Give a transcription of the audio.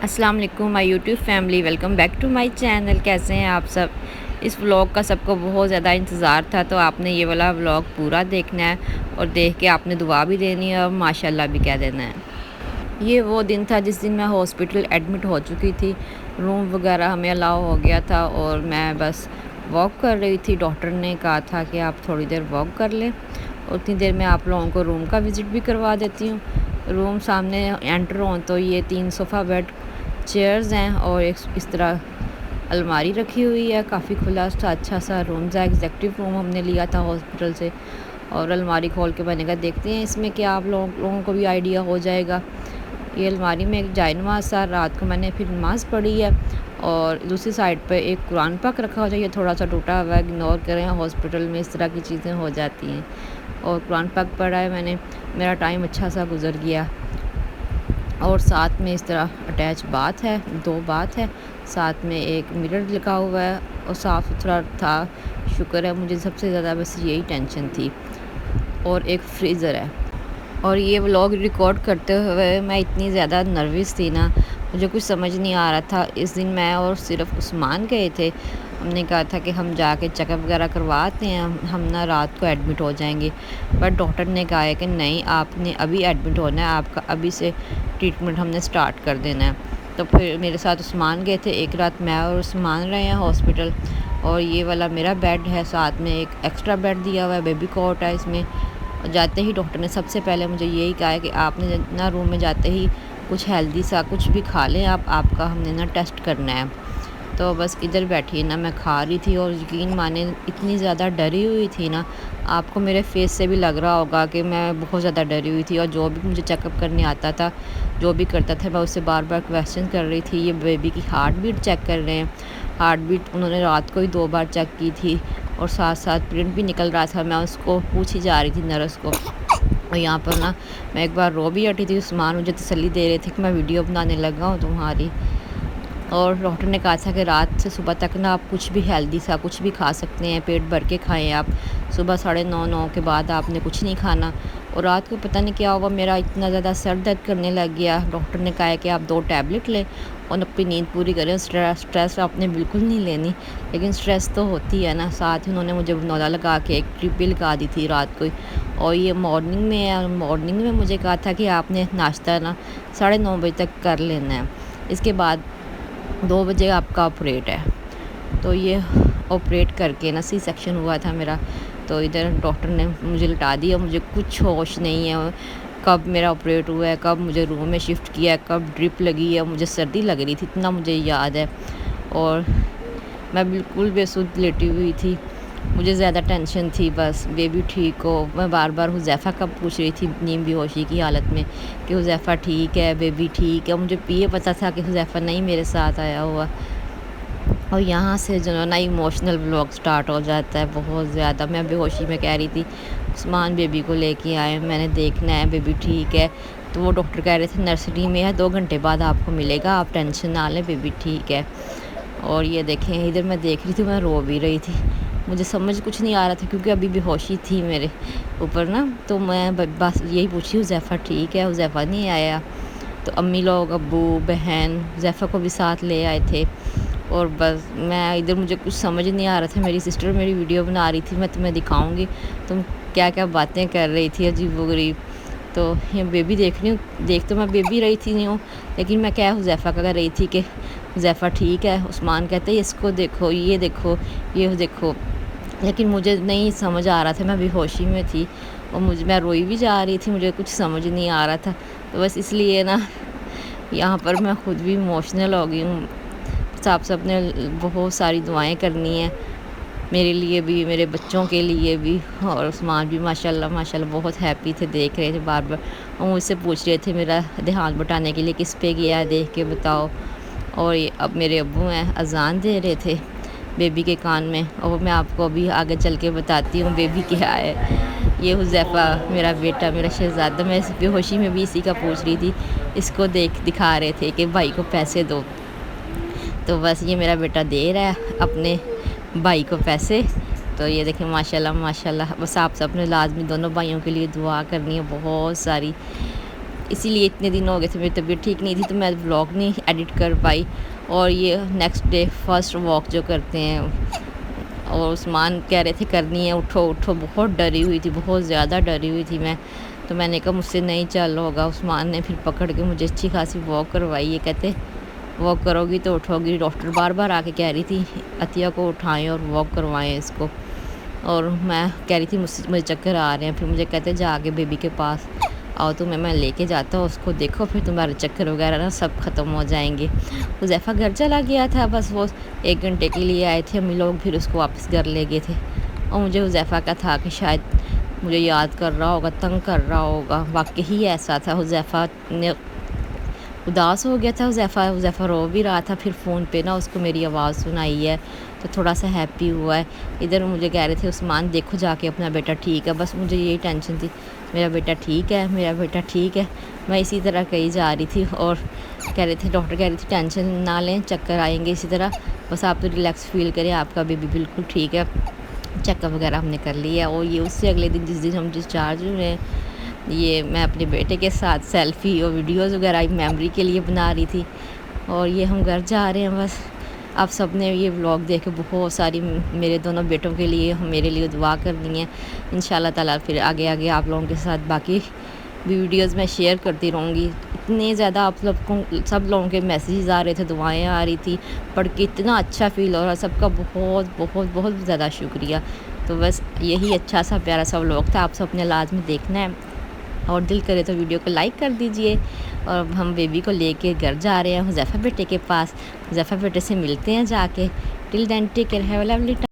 السلام علیکم my YouTube family, welcome back to my channel. کیسے ہیں آپ سب؟ اس ولاگ کا سب کو بہت زیادہ انتظار تھا، تو آپ نے یہ والا ولاگ پورا دیکھنا ہے اور دیکھ کے آپ نے دعا بھی دینی ہے اور ماشاءاللہ بھی کہہ دینا ہے۔ یہ وہ دن تھا جس دن میں ہاسپٹل ایڈمٹ ہو چکی تھی، روم وغیرہ ہمیں الاؤ ہو گیا تھا اور میں بس واک کر رہی تھی۔ ڈاکٹر نے کہا تھا کہ آپ تھوڑی دیر واک کر لیں، اتنی دیر میں آپ لوگوں کو روم کا وزٹ بھی کروا دیتی ہوں۔ روم سامنے انٹر ہوں تو یہ 3 صوفہ بیڈ چیئرز ہیں اور ایک اس طرح الماری رکھی ہوئی ہے۔ کافی کھلا سا اچھا سا روم ہے، ایگزیکٹو روم ہم نے لیا تھا ہاسپٹل سے۔ اور الماری کھول کے میں نے کہا دیکھتے ہیں اس میں کیا، آپ لوگوں کو بھی آئیڈیا ہو جائے گا۔ یہ الماری میں ایک جائے نماز تھا، رات کو میں نے پھر نماز پڑھی ہے، اور دوسری سائڈ پہ ایک قرآن پاک رکھا ہو جائے، تھوڑا سا ٹوٹا ہوا ہے، اگنور کریں، ہاسپٹل میں اس طرح کی چیزیں ہو جاتی ہیں۔ اور قرآن پاک پڑھا ہے میں نے، میرا ٹائم اچھا سا گزر گیا۔ اور ساتھ میں اس طرح اٹیچ باتھ ہے، 2 باتھ ہے، ساتھ میں ایک مرر لگا ہوا ہے اور صاف ستھرا تھا، شکر ہے۔ مجھے سب سے زیادہ بس یہی ٹینشن تھی۔ اور ایک فریزر ہے۔ اور یہ ولاگ ریکارڈ کرتے ہوئے میں اتنی زیادہ نروس تھی نا، مجھے کچھ سمجھ نہیں آ رہا تھا۔ اس دن میں اور صرف عثمان گئے تھے، ہم نے کہا تھا کہ ہم جا کے چیک اپ وغیرہ کرواتے ہیں، ہم نا رات کو ایڈمٹ ہو جائیں گے، بٹ ڈاکٹر نے کہا ہے کہ نہیں، آپ نے ابھی ایڈمٹ ہونا ہے، آپ کا ابھی سے ٹریٹمنٹ ہم نے سٹارٹ کر دینا ہے۔ تو پھر میرے ساتھ عثمان گئے تھے، ایک رات میں اور عثمان رہے ہیں ہاسپٹل۔ اور یہ والا میرا بیڈ ہے، ساتھ میں ایک ایکسٹرا بیڈ دیا ہوا ہے، بیبی کوٹ ہے اس میں۔ جاتے ہی ڈاکٹر نے سب سے پہلے مجھے یہی کہا ہے کہ آپ نے نا روم میں جاتے ہی کچھ ہیلدی سا کچھ بھی کھا لیں، آپ کا ہم نے نا ٹیسٹ کرنا ہے۔ تو بس ادھر بیٹھی نا میں کھا رہی تھی، اور یقین مانے اتنی زیادہ ڈری ہوئی تھی نا، آپ کو میرے فیس سے بھی لگ رہا ہوگا کہ میں بہت زیادہ ڈری ہوئی تھی۔ اور جو بھی مجھے چیک اپ کرنے آتا تھا، جو بھی کرتا تھا، میں اس سے بار بار کویسچن کر رہی تھی۔ یہ بیبی کی ہارٹ بیٹ چیک کر رہے ہیں، ہارٹ بیٹ انہوں نے رات کو ہی 2 بار چیک کی تھی، اور ساتھ ساتھ پرنٹ بھی نکل رہا تھا، میں اس کو پوچھی جا رہی تھی نرس کو۔ اور یہاں پر نا میں ایک بار رو بھی ہٹی تھی، عثمان مجھے تسلی دے رہے تھے کہ میں ویڈیو بنانے لگا ہوں تمہاری۔ اور ڈاکٹر نے کہا تھا کہ رات سے صبح تک نا آپ کچھ بھی ہیلدی سا کچھ بھی کھا سکتے ہیں، پیٹ بھر کے کھائیں آپ، صبح 9:30 کے بعد آپ نے کچھ نہیں کھانا۔ اور رات کو پتہ نہیں کیا ہوا، میرا اتنا زیادہ سر درد کرنے لگ گیا۔ ڈاکٹر نے کہا ہے کہ آپ 2 ٹیبلٹ لیں اور اپنی نیند پوری کریں، اسٹریس آپ نے بالکل نہیں لینی، لیکن اسٹریس تو ہوتی ہے نا۔ ساتھ ہی انہوں نے مجھے نولا لگا کے ایک ٹرپ بھی لگا دی تھی رات کو ہی۔ اور یہ مارننگ میں مجھے کہا تھا کہ آپ نے ناشتہ نا 9:30 بجے تک کر لینا ہے، اس کے بعد 2 بجے آپ کا آپریٹ ہے۔ تو یہ آپریٹ کر کے نا سی سیکشن ہوا تھا میرا، تو ادھر ڈاکٹر نے مجھے لٹا دیا، مجھے کچھ ہوش نہیں ہے، کب میرا آپریٹ ہوا ہے، کب مجھے روم میں شفٹ کیا ہے، کب ڈرپ لگی ہے، مجھے سردی لگ رہی تھی، اتنا مجھے یاد ہے۔ اور میں بالکل بے سود لیٹی ہوئی تھی، مجھے زیادہ ٹینشن تھی بس بیبی ٹھیک ہو۔ میں بار بار حذیفہ کا پوچھ رہی تھی نیم بے ہوشی کی حالت میں کہ حذیفہ ٹھیک ہے، بیبی ٹھیک ہے۔ مجھے یہ پتہ تھا کہ حذیفہ نہیں میرے ساتھ آیا ہوا۔ اور یہاں سے جو نا ایموشنل ولاگ سٹارٹ ہو جاتا ہے بہت زیادہ۔ میں بے ہوشی میں کہہ رہی تھی عثمان بیبی کو لے کے آئے، میں نے دیکھنا ہے بیبی ٹھیک ہے۔ تو وہ ڈاکٹر کہہ رہے تھے نرسری میں ہے، 2 گھنٹے بعد آپ کو ملے گا، آپ ٹینشن نہ لیں، بیبی ٹھیک ہے۔ اور یہ دیکھیں ادھر میں دیکھ رہی تھی، میں رو بھی رہی تھی، مجھے سمجھ کچھ نہیں آ رہا تھا کیونکہ ابھی بے ہوشی تھی میرے اوپر نا۔ تو میں بس یہی پوچھی حذیفہ ٹھیک ہے، حذیفہ نہیں آیا؟ تو امی لوگ، ابو، بہن حذیفہ کو بھی ساتھ لے آئے تھے۔ اور بس میں ادھر مجھے کچھ سمجھ نہیں آ رہا تھا، میری سسٹر میری ویڈیو بنا رہی تھی، میں تمہیں دکھاؤں گی تم کیا کیا باتیں کر رہی تھی عجیب و غریب۔ تو یہ بیبی دیکھ رہی ہوں، دیکھ تو میں بیبی رہی تھی نہیں ہوں، لیکن میں کیا حذیفہ کا کر رہی تھی کہ حذیفہ ٹھیک ہے۔ عثمان کہتے ہیں اس کو دیکھو، یہ دیکھو، یہ دیکھو، لیکن مجھے نہیں سمجھ آ رہا تھا، میں بے ہوشی میں تھی اور میں روئی بھی جا رہی تھی، مجھے کچھ سمجھ نہیں آ رہا تھا۔ تو بس اس لیے نا یہاں پر میں خود بھی ایموشنل ہو گئی ہوں۔ آپ سب نے بہت ساری دعائیں کرنی ہیں میرے لیے بھی، میرے بچوں کے لیے بھی۔ اور عثمان بھی ماشاءاللہ بہت ہیپی تھے، دیکھ رہے تھے بار بار، اور مجھ سے پوچھ رہے تھے میرا دھیان بٹانے کے لیے کس پہ گیا ہے، دیکھ کے بتاؤ۔ اور یہ اب میرے ابو ہیں اذان دے رہے تھے بیبی کے کان میں، اور میں آپ کو ابھی آگے چل کے بتاتی ہوں بیبی کیا ہے۔ یہ حذیفہ میرا بیٹا، میرا شہزادہ، میں اس بے ہوشی میں بھی اسی کا پوچھ رہی تھی، اس کو دکھا رہے تھے کہ بھائی کو پیسے دو۔ تو بس یہ میرا بیٹا دے رہا ہے اپنے بھائی کو پیسے۔ تو یہ دیکھیں ماشاءاللہ بس آپ سب نے لازمی دونوں بھائیوں کے لیے دعا کرنی ہے بہت ساری۔ اسی لیے اتنے دن ہو گئے تھے، میری طبیعت ٹھیک نہیں تھی تو میں ولاگ نہیں ایڈٹ کر پائی. اور یہ نیکسٹ ڈے فرسٹ واک جو کرتے ہیں، اور عثمان کہہ رہے تھے کرنی ہے، اٹھو اٹھو. بہت ڈری ہوئی تھی، بہت زیادہ ڈری ہوئی تھی میں. تو میں نے کہا مجھ سے نہیں چل ہوگا. عثمان نے پھر پکڑ کے مجھے اچھی خاصی واک کروائی ہے. کہتے واک کرو گی تو اٹھو گی. ڈاکٹر بار بار آ کے کہہ رہی تھی عطیہ کو اٹھائیں اور واک کروائیں اس کو. اور میں کہہ رہی تھی مجھے چکر آ رہے ہیں. پھر مجھے کہتے جا کے بیبی کے پاس آؤ تو میں لے کے جاتا ہوں اس کو، دیکھو پھر تمہارے چکر وغیرہ نا سب ختم ہو جائیں گے. حذیفہ گھر چلا گیا تھا، بس وہ 1 گھنٹے کے لیے آئے تھے امی لوگ، پھر اس کو واپس گھر لے گئے تھے. اور مجھے حذیفہ کا تھا کہ شاید مجھے یاد کر رہا ہوگا، تنگ کر رہا ہوگا. واقعی ایسا تھا، حذیفہ نے اداس ہو گیا تھا. حذیفہ رو بھی رہا تھا. پھر فون پہ نا اس کو میری آواز سنائی ہے تو تھوڑا سا ہیپی ہوا ہے. ادھر مجھے کہہ رہے تھے عثمان دیکھو جا کے اپنا بیٹا ٹھیک ہے. بس مجھے یہی ٹینشن تھی، میرا بیٹا ٹھیک ہے، میرا بیٹا ٹھیک ہے. میں اسی طرح کہی جا رہی تھی. اور کہہ رہے تھے ڈاکٹر کہہ رہی تھی ٹینشن نہ لیں، چکر آئیں گے اسی طرح، بس آپ تو ریلیکس فیل کریں، آپ کا بیبی بالکل ٹھیک ہے. چیک اپ وغیرہ ہم نے کر لیا. اور یہ اس سے اگلے دن جس دن ہم ڈسچارج ہوئے ہیں، یہ میں اپنے بیٹے کے ساتھ سیلفی اور ویڈیوز وغیرہ میموری کے لیے بنا رہی تھی. اور یہ ہم گھر جا رہے ہیں. بس آپ سب نے یہ ولاگ دیکھ کے بہت ساری میرے دونوں بیٹوں کے لیے میرے لیے دعا کرنی ہے. انشاءاللہ تعالیٰ پھر آگے آپ لوگوں کے ساتھ باقی بھی ویڈیوز میں شیئر کرتی رہوں گی. اتنے زیادہ آپ سب لوگوں کے میسیجز آ رہے تھے، دعائیں آ رہی تھی، پڑھ کے اتنا اچھا فیل ہو رہا. سب کا بہت بہت بہت زیادہ شکریہ. تو بس یہی اچھا سا پیارا سا ولاگ تھا، آپ سب نے لازمی دیکھنا ہے. اور دل کرے تو ویڈیو کو لائک کر دیجئے. اور ہم بیبی کو لے کے گھر جا رہے ہیں حذیفہ بیٹے کے پاس. حذیفہ بیٹے سے ملتے ہیں جا کے. Till then take care, have a lovely time.